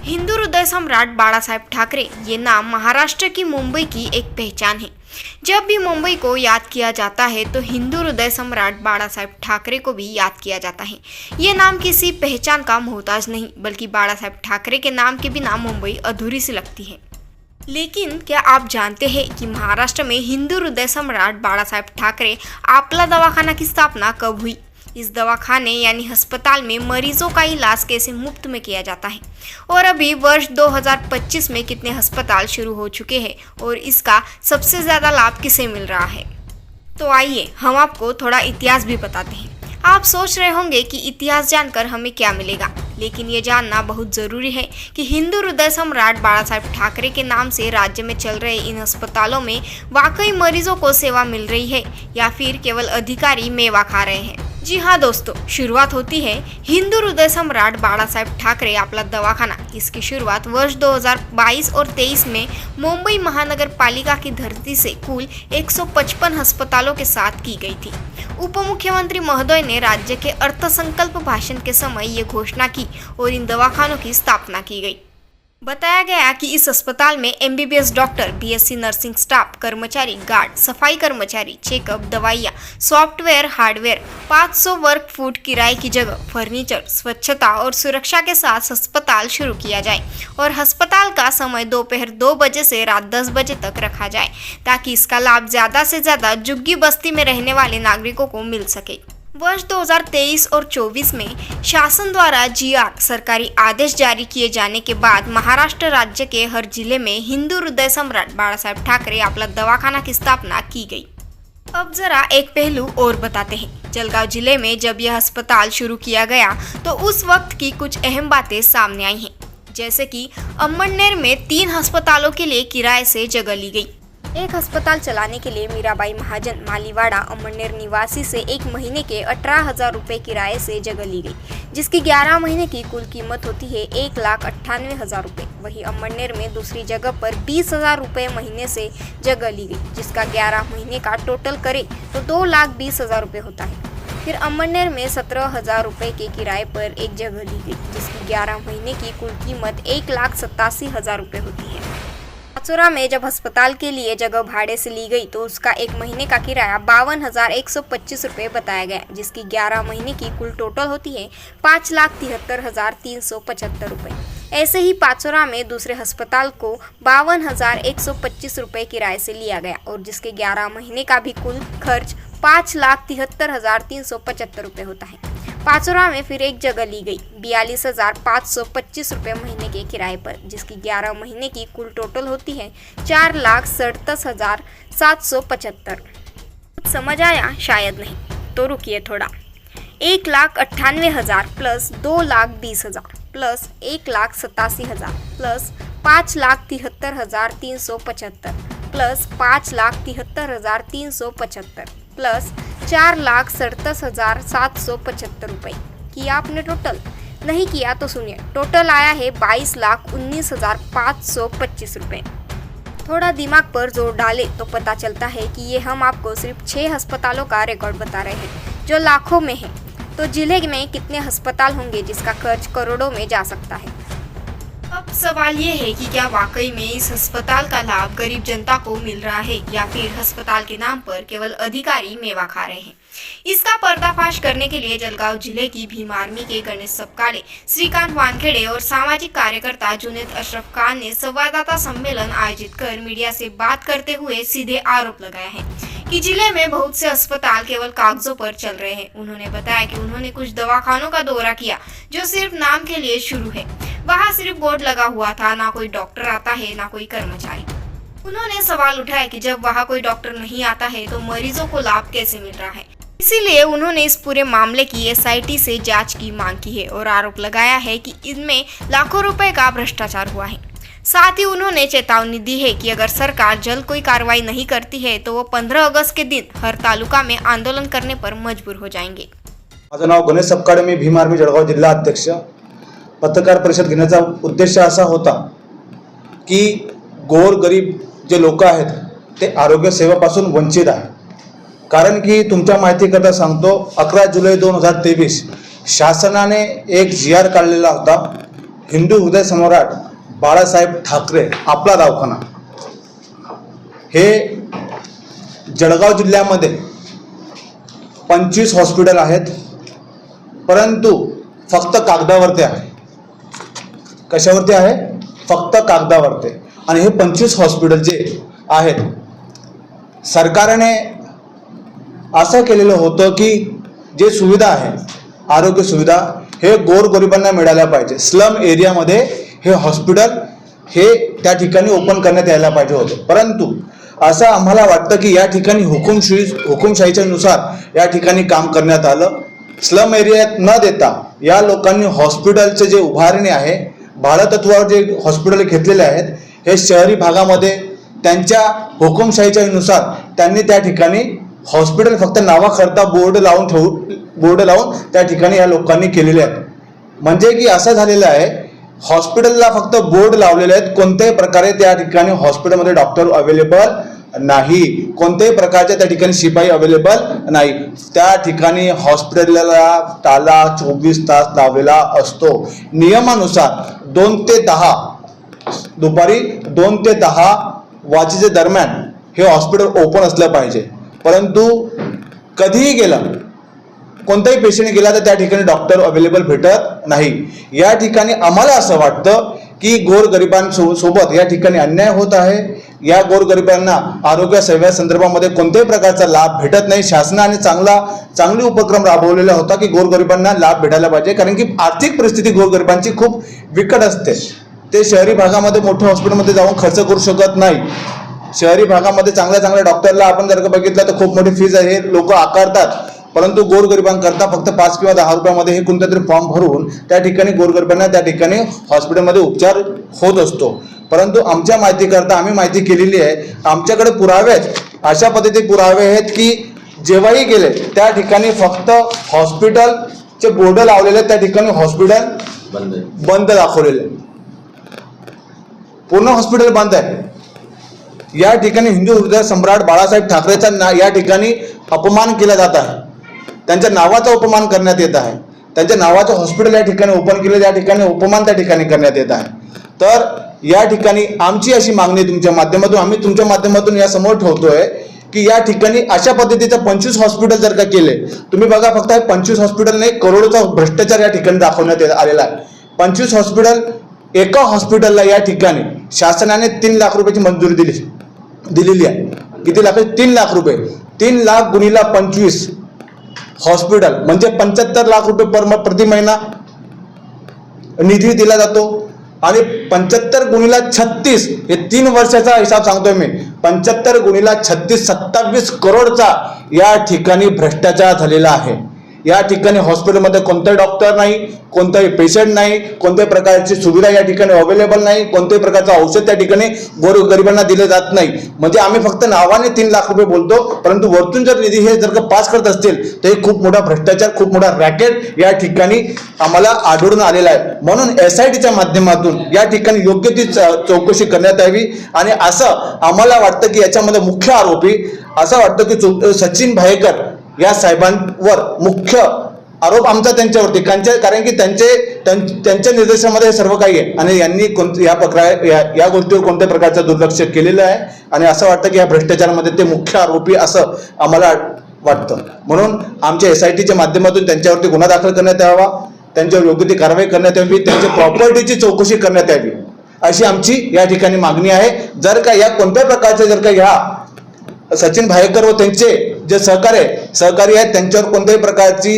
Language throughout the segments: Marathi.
हिंदू हृदय सम्राट बाळासाहेब ठाकरे ये नाम महाराष्ट्र की मुंबई की एक पहचान है। जब भी मुंबई को याद किया जाता है तो हिंदू हृदय सम्राट बाळासाहेब ठाकरे को भी याद किया जाता है। ये नाम किसी पहचान का मोहताज नहीं, बल्कि बाळासाहेब ठाकरे के नाम के बिना मुंबई अधूरी सी लगती है। लेकिन क्या आप जानते हैं कि महाराष्ट्र में हिंदू हृदय सम्राट बाळासाहेब ठाकरे आपला दवाखाना की स्थापना कब हुई? इस दवाखाने यानी अस्पताल में मरीजों का इलाज कैसे मुफ्त में किया जाता है और अभी वर्ष 2025 में कितने अस्पताल शुरू हो चुके हैं और इसका सबसे ज़्यादा लाभ किसे मिल रहा है? तो आइए हम आपको थोड़ा इतिहास भी बताते हैं। आप सोच रहे होंगे कि इतिहास जानकर हमें क्या मिलेगा, लेकिन ये जानना बहुत ज़रूरी है कि हिंदू हृदय सम्राट बाळासाहेब ठाकरे के नाम से राज्य में चल रहे इन अस्पतालों में वाकई मरीजों को सेवा मिल रही है या फिर केवल अधिकारी मेवा खा रहे हैं। जी हाँ दोस्तों, शुरुआत होती है हिंदू हृदय सम्राट बाळासाहेब ठाकरे आपला दवाखाना। इसकी शुरुआत वर्ष 2022 और 23 में मुंबई महानगर पालिका की धरती से कुल 155 अस्पतालों के साथ की गई थी। उप मुख्यमंत्री महोदय ने राज्य के अर्थसंकल्प भाषण के समय ये घोषणा की और इन दवाखानों की स्थापना की गई। बताया गया कि इस अस्पताल में MBBS doctor, BSc nursing staff, कर्मचारी, गार्ड, सफाई कर्मचारी, चेकअप, दवाइयाँ, सॉफ्टवेयर, हार्डवेयर, 500 वर्ग फुट किराए की जगह, फर्नीचर, स्वच्छता और सुरक्षा के साथ अस्पताल शुरू किया जाए और अस्पताल का समय दोपहर 2 बजे से रात 10 बजे तक रखा जाए ताकि इसका लाभ ज़्यादा से ज़्यादा झुग्गी बस्ती में रहने वाले नागरिकों को मिल सके। वर्ष 2023 और 24 में शासन द्वारा जीआर सरकारी आदेश जारी किए जाने के बाद महाराष्ट्र राज्य के हर जिले में हिंदू हृदय सम्राट बाळासाहेब ठाकरे आपला दवाखाना की स्थापना की गई। अब जरा एक पहलू और बताते हैं। जलगांव जिले में जब यह अस्पताल शुरू किया गया तो उस वक्त की कुछ अहम बातें सामने आई हैं, जैसे कि अम्मनेर में 3 अस्पतालों के लिए किराए से जगह ली गई। एक अस्पताल चलाने के लिए मीराबाई महाजन मालीवाड़ा अम्मनेर निवासी से 1 महीने के 18,000 रुपये किराए से जगह ली गई, जिसकी 11 महीने की कुल कीमत होती है 1,98,000 रुपये। वहीं अम्मनेर में दूसरी जगह पर 20,000 रुपये महीने से जगह ली गई, जिसका 11 महीने का टोटल करे तो 2,20,000 रुपये होता है। फिर अम्मनेर में 17,000 रुपये के किराए पर एक जगह ली गई, जिसकी 11 महीने की कुल कीमत 1,87,000 रुपये होती है। पाचोरा में जब अस्पताल के लिए जगह भाड़े से ली गई तो उसका 1 महीने का किराया 52,125 रुपये बताया गया, जिसकी 11 महीने की कुल टोटल होती है 5,73,375 रुपये। ऐसे ही पाचोरा में दूसरे अस्पताल को 52,125 रुपये किराए से लिया गया और जिसके 11 महीने का भी कुल खर्च 5,73,375 रुपये होता है। पाचोरा में फिर एक जगह ली गई 42,525 रुपये महीने के किराए पर, जिसकी 11 महीने की कुल टोटल होती है 4,37,775। समझ आया? शायद नहीं, तो रुकिए थोड़ा। 1,98,000 plus 2,20,000 plus 1,87,000 plus 5,73,375 plus 5,73,375 plus 4,67,775 रुपये किया आपने टोटल? नहीं किया तो सुनिए, टोटल आया है 22,19,525 रुपये। थोड़ा दिमाग पर जोर डाले तो पता चलता है कि ये हम आपको सिर्फ 6 अस्पतालों का रिकॉर्ड बता रहे हैं जो लाखों में है। तो जिले में कितने अस्पताल होंगे जिसका खर्च करोड़ों में जा सकता है? अब सवाल ये है कि क्या वाकई में इस अस्पताल का लाभ गरीब जनता को मिल रहा है या फिर अस्पताल के नाम पर केवल अधिकारी मेवा खा रहे हैं? इसका पर्दाफाश करने के लिए जलगांव जिले की भीम आर्मी के गणेश सपकाळे, श्रीकांत वानखेड़े और सामाजिक कार्यकर्ता जुनेद अशरफ खान ने संवाददाता सम्मेलन आयोजित कर मीडिया से बात करते हुए सीधे आरोप लगाया है कि जिले में बहुत से अस्पताल केवल कागजों पर चल रहे हैं। उन्होंने बताया कि उन्होंने कुछ दवाखानों का दौरा किया जो सिर्फ नाम के लिए शुरू है। वहाँ सिर्फ बोर्ड लगा हुआ था, ना कोई डॉक्टर आता है ना कोई कर्मचारी। उन्होंने सवाल उठाया कि जब वहाँ कोई डॉक्टर नहीं आता है तो मरीजों को लाभ कैसे मिल रहा है। इसीलिए उन्होंने इस पूरे मामले की एसआईटी से जांच की मांग की है और आरोप लगाया है कि इनमें लाखों रुपए का भ्रष्टाचार हुआ है। साथ ही उन्होंने चेतावनी दी है कि अगर सरकार जल्द कोई कार्रवाई नहीं करती है तो वो 15 अगस्त के दिन हर तालुका में आंदोलन करने पर मजबूर हो जाएंगे। माझं नाव गणेश सपकाळे, मी भीम आर्मी जळगाव जिल्हा अध्यक्ष। पत्रकार परिषद घेण्याचा उद्देश असा होता की गोरगरीब जे लोक आहेत ते आरोग्य सेवेपासून वंचित आहेत। कारण की तुमच्या माहितीकरता सांगतो, 11 जुलै 2023 शासनाने एक जीआर काढलेला होता हिंदू हृदय सम्राट बाळासाहेब ठाकरे आपला दवाखाना हे जळगाव जिल्ह्यामध्ये 25 हॉस्पिटल आहेत, परंतु फक्त कागदावरती आहे. कशावरती आहे? फक्त कागदावरती. आणि हे 25 हॉस्पिटल जे आहेत, सरकारने असं केलेलं होतं की जे सुविधा आहे, आरोग्य सुविधा हे गोरगरिबांना मिळाल्या पाहिजे. स्लम एरियामध्ये हे हॉस्पिटल हे त्या ठिकाणी ओपन करण्यात यायला पाहिजे होतं. परंतु असं आम्हाला वाटतं की या ठिकाणी हुकुमशाहीच्या नुसार या ठिकाणी काम करण्यात आलं. स्लम एरियात न देता या लोकांनी हॉस्पिटलचे जे उभारणी आहे, भाडेतत्वावर जे हॉस्पिटल घेतलेले आहेत, हे शहरी भागामध्ये त्यांच्या हुकुमशाहीच्या नुसार त्यांनी त्या ठिकाणी हॉस्पिटल फक्त नावाकरता बोर्ड लावून त्या ठिकाणी या लोकांनी केलेले आहेत. म्हणजे की असं झालेलं आहे, हॉस्पिटलला फक्त बोर्ड लावलेले आहेत, कोणत्याही प्रकारे त्या ठिकाणी हॉस्पिटलमध्ये डॉक्टर अवेलेबल नाही, कोणत्याही प्रकारच्या त्या ठिकाणी शिपाई अवेलेबल नाही. त्या ठिकाणी हॉस्पिटलला ताला 24 तास लावलेला असतो. नियमानुसार 2 ते 10 दुपारी 2 ते 10 वाजेच्या दरम्यान हे हॉस्पिटल ओपन असलं पाहिजे. परंतु कधीही गेला, कोणताही पेशंट गेला तर त्या ठिकाणी डॉक्टर अवेलेबल भेटत नाही. या ठिकाणी आम्हाला असं वाटतं की गोरगरिबांसोबत या ठिकाणी अन्याय होत आहे. या गोरगरिबांना आरोग्य सेवा संदर्भामध्ये कोणत्याही प्रकारचा लाभ भेटत नाही. शासनाने चांगली उपक्रम राबवलेला होता की गोरगरिबांना लाभ भेटायला पाहिजे, कारण की आर्थिक परिस्थिती गोरगरिबांची खूप बिकट असते. ते शहरी भागामध्ये मोठ्या हॉस्पिटलमध्ये जाऊन खर्च करू शकत नाही. शहरी भागामध्ये चांगल्या डॉक्टरला आपण जर का बघितलं तर खूप मोठी फीज आहे, लोक आकारतात. परंतु गोरगरिबांकरता फक्त 5 किंवा 10 रुपयामध्ये हे कोणत्या तरी फॉर्म भरून त्या ठिकाणी गोरगरिबांना त्या ठिकाणी हॉस्पिटलमध्ये उपचार होत असतो. परंतु आमच्या माहितीकरता आम्ही माहिती केलेली आहे, आमच्याकडे पुरावे आहेत, अशा पद्धतीचे पुरावे आहेत की जेव्हाही गेले त्या ठिकाणी फक्त हॉस्पिटलचे बोर्ड लावलेले आहेत, त्या ठिकाणी हॉस्पिटल बंद दाखवलेले, पूर्ण हॉस्पिटल बंद आहे. या ठिकाणी हिंदू हृदय सम्राट बाळासाहेब ठाकरेचा या ठिकाणी अपमान केला जात आहे. त्यांच्या नावाचा अपमान करण्यात येत आहे. त्यांच्या नावाचं हॉस्पिटल या ठिकाणी ओपन केलं, या ठिकाणी अपमान त्या ठिकाणी करण्यात येत आहे. तर या ठिकाणी आमची अशी मागणी तुमच्या माध्यमातून आम्ही तुमच्या माध्यमातून या समोर ठेवतोय की या ठिकाणी अशा पद्धतीचं 25 हॉस्पिटल जर का केले, तुम्ही बघा फक्त 25 हॉस्पिटल नाही, करोडोचा भ्रष्टाचार या ठिकाणी दाखवण्यात आलेला आहे. 25 हॉस्पिटल, एका हॉस्पिटलला या ठिकाणी शासनाने 3 लाख रुपयाची मंजुरी दिलेली आहे. किती लाख? 3 लाख रुपये. 3 लाख गुणिला 25 हॉस्पिटल म्हणजे 75 लाख रुपये प्रति महिना निधी दिला जातो. आणि 75 गुणिला 36 हे 3 वर्षाचा हिसाब सांगतोय मी. 75 गुणिला 36 27 करोडचा या ठिकाणी भ्रष्टाचार झालेला आहे. या ठिकाणी हॉस्पिटलमध्ये कोणताही डॉक्टर नाही, कोणताही पेशंट नाही, कोणत्याही प्रकारची सुविधा या ठिकाणी अवेलेबल नाही, कोणत्याही प्रकारचं औषध त्या ठिकाणी गोरगरिबांना दिले जात नाही. म्हणजे आम्ही फक्त नावाने 3 लाख रुपये बोलतो, परंतु वरतून जर निधी हे जर का पास करत असतील तर हे खूप मोठा भ्रष्टाचार, खूप मोठा रॅकेट या ठिकाणी आम्हाला आढळून आलेला आहे. म्हणून SITच्या माध्यमातून या ठिकाणी योग्य ती चौकशी करण्यात यावी. आणि असं आम्हाला वाटतं की याच्यामध्ये मुख्य आरोपी असं वाटतं की सचिन भायेकर या साहेबांवर मुख्य आरोप आमचा त्यांच्यावरती, कारण की त्यांच्या निर्देशामध्ये हे सर्व काही आहे आणि यांनी या गोष्टीवर कोणत्या प्रकारचं दुर्लक्ष केलेलं आहे. आणि असं वाटतं की या भ्रष्टाचारामध्ये ते मुख्य आरोपी असं आम्हाला वाटतं. म्हणून आमच्या SITच्या माध्यमातून त्यांच्यावरती गुन्हा दाखल करण्यात यावा, त्यांच्यावर योग्य ती कारवाई करण्यात यावी, त्यांच्या प्रॉपर्टीची चौकशी करण्यात यावी, अशी आमची या ठिकाणी मागणी आहे. जर का या कोणत्या प्रकारचे जर का ह्या सचिन भायेकर व त्यांचे जे सहकारी आहेत त्यांच्यावर कोणत्याही प्रकारची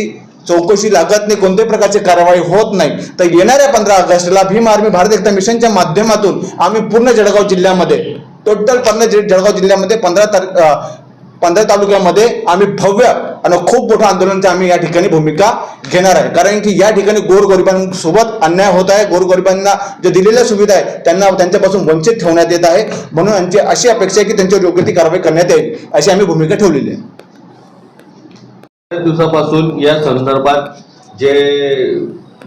चौकशी लागत नाही, कोणत्याही प्रकारची कारवाई होत नाही, तर येणाऱ्या 15 ऑगस्टला भीम आर्मी भारत एकता मिशनच्या माध्यमातून आम्ही पूर्ण जळगाव जिल्ह्यामध्ये टोटल जळगाव जिल्ह्यामध्ये 15 तालुक्यामध्ये आम्ही भव्य आणि खूप मोठं आंदोलनाची आम्ही या ठिकाणी भूमिका घेणार आहे. कारण की या ठिकाणी गोरगरिबांसोबत अन्याय होत आहे. गोरगरिबांना जे दिलेल्या सुविधा आहे त्यांच्यापासून वंचित ठेवण्यात येत आहे. म्हणून आमची अशी अपेक्षा आहे की त्यांच्यावर योग्य ती कारवाई करण्यात येईल, अशी आम्ही भूमिका ठेवलेली आहे. दिवसापासून या संदर्भात जे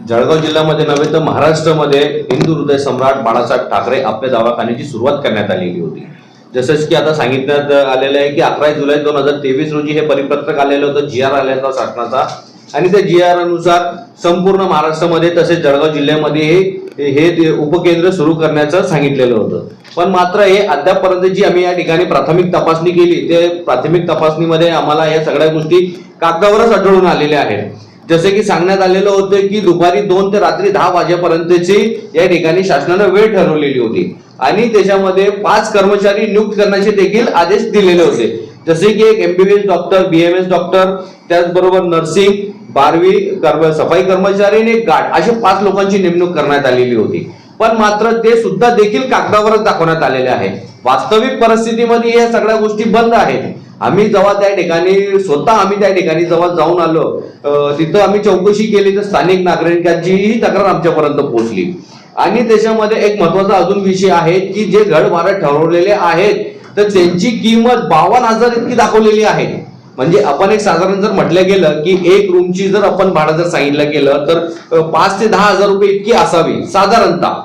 जळगाव जिल्ह्यामध्ये नव्हे तर महाराष्ट्रामध्ये हिंदू हृदय सम्राट बाळासाहेब ठाकरे आपल्या दवाखान्याची सुरुवात करण्यात आलेली होती. जसंच की आता सांगितण्यात आलेलं आहे की 11 जुलै 2023 रोजी हे परिपत्रक आलेलं होतं, GR आलेला होता शासनाचा आणि त्या GR अनुसार संपूर्ण महाराष्ट्रामध्ये तसेच जळगाव जिल्ह्यामध्ये हे उपकेंद्र सुरू करण्याचं सांगितलेलं होतं. पण मात्र हे अद्यापपर्यंत जी आम्ही या ठिकाणी प्राथमिक तपासणी केली, ते प्राथमिक तपासणीमध्ये आम्हाला या सगळ्या गोष्टी कागदावरच आढळून आलेल्या आहेत. जसे की सांगण्यात आलेलं होतं की दुपारी 2 ते रात्री 10 वाजेपर्यंतची या ठिकाणी शासनानं वेळ ठरवलेली होती आणि त्याच्यामध्ये 5 कर्मचारी नियुक्त करण्याचे देखील आदेश दिलेले होते. जसे की एक MBBS डॉक्टर, BMS डॉक्टर, त्याचबरोबर नर्सिंग, 12वी सफाई कर्मचारी आणि एक गार्ड, अशा 5 लोकांची नेमणूक करण्यात आलेली होती. पण मात्र ते सुद्धा देखील कागदावरच दाखवण्यात आलेले आहे. वास्तविक परिस्थितीमध्ये या सगळ्या गोष्टी बंद आहेत. आम्ही जेव्हा त्या ठिकाणी त्या ठिकाणी जेव्हा जाऊन आलो, तिथं आम्ही चौकशी केली तर स्थानिक नागरिकांचीही तक्रार आमच्यापर्यंत पोहोचली. आणि त्याच्यामध्ये एक महत्वाचा अजून विषय आहे की जे घर भाडं ठरवलेले आहेत तर त्यांची किंमत 52,000 इतकी दाखवलेली आहे. म्हणजे आपण एक साधारण जर म्हटलं गेलं की एक रूमची जर आपण भाडं जर सांगितलं गेलं तर 5 ते 10,000 रुपये इतकी असावी साधारणतः.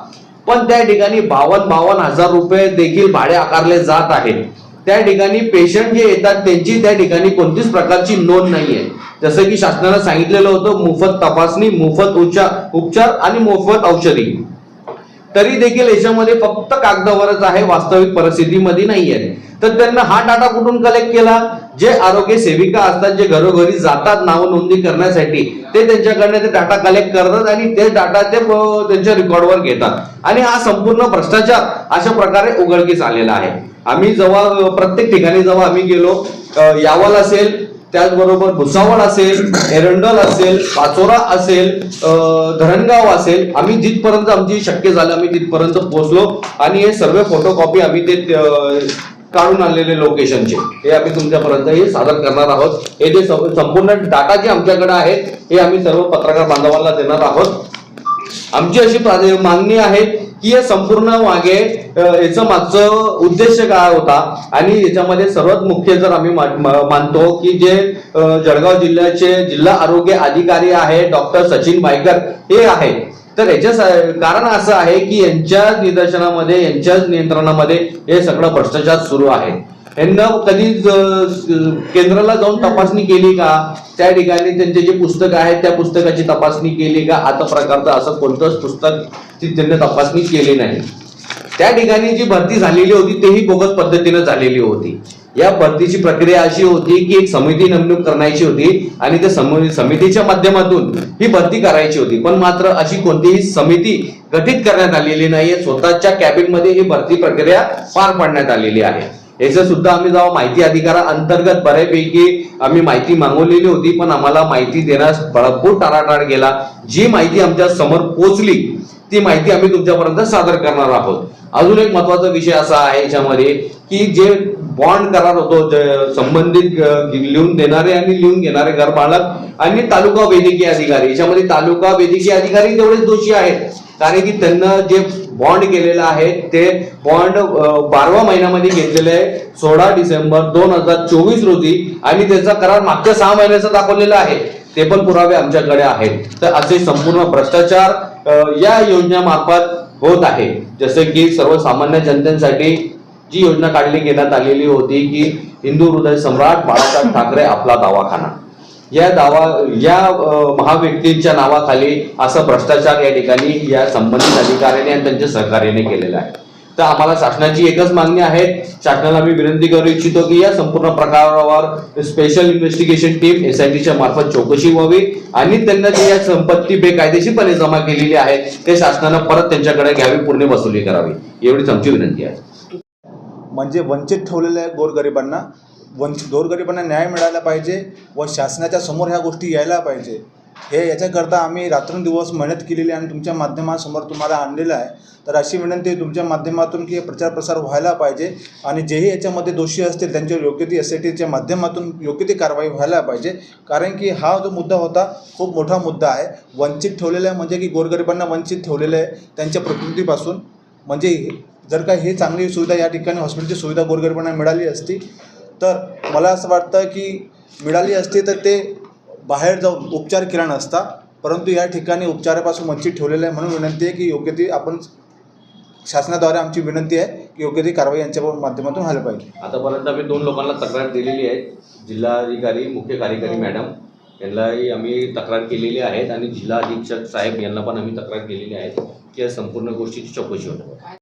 पण त्या ठिकाणी 52,000 रुपये देखील भाडे आकारले जात आहेत. त्या ठिकाणी पेशंट जे येतात त्यांची त्या ठिकाणी कोणतीच प्रकारची नोंद नाहीये. जसं की शासनानं सांगितलेलं होतं मोफत तपासणी, मोफत उपचार आणि मोफत औषधी, तरी देखील याच्यामध्ये फक्त कागदावरच आहे, वास्तविक परिस्थितीमध्ये नाहीये. तर त्यांना हा डाटा कुठून कलेक्ट केला? जे आरोग्य सेविका असतात, जे घरोघरी जातात नाव नोंदणी करण्यासाठी, ते त्यांच्याकडनं ते डाटा कलेक्ट करतात आणि ते डाटा ते त्यांच्या रेकॉर्डवर घेतात. आणि हा संपूर्ण भ्रष्टाचार अशा प्रकारे उघडकीस आलेला आहे. आम्ही जेव्हा प्रत्येक ठिकाणी जेव्हा आम्ही गेलो, यावल असेल, त्याचबरोबर भुसावळ असेल, एरंडल असेल, पाचोरा असेल, धरणगाव असेल, आम्ही जिथपर्यंत आमची शक्य झालं आम्ही तिथपर्यंत पोहोचलो आणि हे सर्व फोटोकॉपी आम्ही ते काढून आणलेले लोकेशनचे हे आम्ही तुमच्यापर्यंत हे सादर करणार आहोत. हे जे संपूर्ण डाटा जे आमच्याकडे आहेत हे आम्ही सर्व पत्रकार बांधवांना देणार आहोत. आमची अशी मागणी आहे की या संपूर्ण मागे याचं मागचं उद्देश काय होता आणि याच्यामध्ये सर्वात मुख्य जर आम्ही मानतो की जे जळगाव जिल्ह्याचे जिल्हा आरोग्य अधिकारी आहे डॉक्टर सचिन बायकर हे आहे. तर याच्या कारण असं आहे की यांच्या निदर्शनामध्ये, यांच्याच नियंत्रणामध्ये हे सगळं भ्रष्टाचार सुरू आहे. यांना कधी केंद्राला जाऊन तपासणी केली का? त्या ठिकाणी त्यांचे जे पुस्तक आहेत त्या पुस्तकाची तपासणी केली का? आता प्रकारचं असं कोणतंच पुस्तक त्यांनी तपासणी केली नाही. त्या ठिकाणी जी भरती झालेली होती तेही बोगस पद्धतीने झालेली होती. या भरतीची प्रक्रिया अशी होती की एक समिती नेमणूक करायची होती आणि त्या समितीच्या माध्यमातून ही भरती करायची होती. पण मात्र अशी कोणतीही समिती गठीत करण्यात आलेली नाहीये. स्वतःच्या कॅबिन मध्ये ही भरती प्रक्रिया पार पाडण्यात आलेली आहे. याचं सुद्धा आम्ही जेव्हा माहिती अधिकारा अंतर्गत बऱ्यापैकी आम्ही माहिती मागवलेली होती, पण आम्हाला माहिती देण्यास भरपूर टाळाटाळ केला. जी माहिती आमच्या समोर पोहोचली ती माहिती आम्ही तुमच्यापर्यंत सादर करणार आहोत. अजून एक महत्वाचा विषय असा आहे याच्यामध्ये की जे बॉन्ड करार होतो संबंधित लिहून देणारे आणि लिहून घेणारे घरमालक आणि तालुका वैद्यकीय अधिकारी, याच्यामध्ये तालुका वैद्यकीय अधिकारी तेवढेच दोषी आहेत. कारण की त्यांना जे बॉन्ड केलेलं आहे ते बॉन्ड 12व्या महिन्यामध्ये घेतलेले आहे 16 डिसेंबर 2024 रोजी आणि त्याचा करार मागच्या 6 महिन्याचा दाखवलेला आहे. ते पण पुरावे आमच्याकडे आहेत. तर असे संपूर्ण भ्रष्टाचार या योजनेमार्फत होत आहे. जसे की सर्वसामान्य जनतेसाठी जी योजना काढली घेण्यात आलेली होती की हिंदू हृदय सम्राट बाळासाहेब ठाकरे आपला दवाखाना, या महाव्यक्तींच्या नावाखाली असं भ्रष्टाचार या ठिकाणी या संबंधित अधिकाऱ्यांनी आणि त्यांच्या सहकार्याने केलेला आहे. तर आम्हाला शासनाची एकच मागणी आहे, शासनाला मी विनंती करू इच्छितो की या संपूर्ण प्रकारावर स्पेशल इन्व्हेस्टिगेशन टीम SITच्या मार्फत चौकशी व्हावी आणि त्यांना जे या संपत्ती बेकायदेशीरपणे जमा केलेली आहे ते शासनानं परत त्यांच्याकडे घ्यावी, पूर्ण वसुली करावी, एवढीच आमची विनंती आहे. म्हणजे वंचित ठेवलेल्या गोरगरिबांना न्याय मिळाला पाहिजे व शासनाच्या समोर ह्या गोष्टी यायला पाहिजे. याच्याकरता आम्ही रात्रंदिवस मेहनत केलेली आणि तुमच्या माध्यमासमोर तुम्हाला आणलेलं आहे. तर अशी विनंती आहे तुमच्या माध्यमातून की प्रचार प्रसार व्हायला पाहिजे आणि जेही याच्यामध्ये दोषी असतील त्यांच्यावर योग्य ती SITच्या माध्यमातून योग्य ती कारवाई व्हायला पाहिजे. कारण की हा जो मुद्दा होता खूप मोठा मुद्दा आहे. वंचित ठेवलेला आहे म्हणजे की गोरगरिबांना वंचित ठेवलेलं आहे त्यांच्या प्रकृतीपासून. म्हणजे जर का हे चांगली सुविधा या ठिकाणी हॉस्पिटलची सुविधा गोरगरिबांना मिळाली असती तर मला असं वाटतं की मिळाली असती तर ते बाहेर जाऊन उपचार केला नसता. परंतु या ठिकाणी उपचारापासून वंचित ठेवलेलं आहे. म्हणून विनंती आहे की योग्य ती आपण शासनाद्वारे आमची विनंती आहे की योग्य ती कारवाई यांच्या माध्यमातून व्हायला पाहिजे. आतापर्यंत आम्ही 2 लोकांना तक्रार दिलेली आहे, जिल्हाधिकारी, मुख्य कार्यकारी मॅडम यांनाही आम्ही तक्रार केलेली आहेत आणि जिल्हा अधीक्षक साहेब यांना पण आम्ही तक्रार केलेली आहे की या संपूर्ण गोष्टीची चौकशी होणार.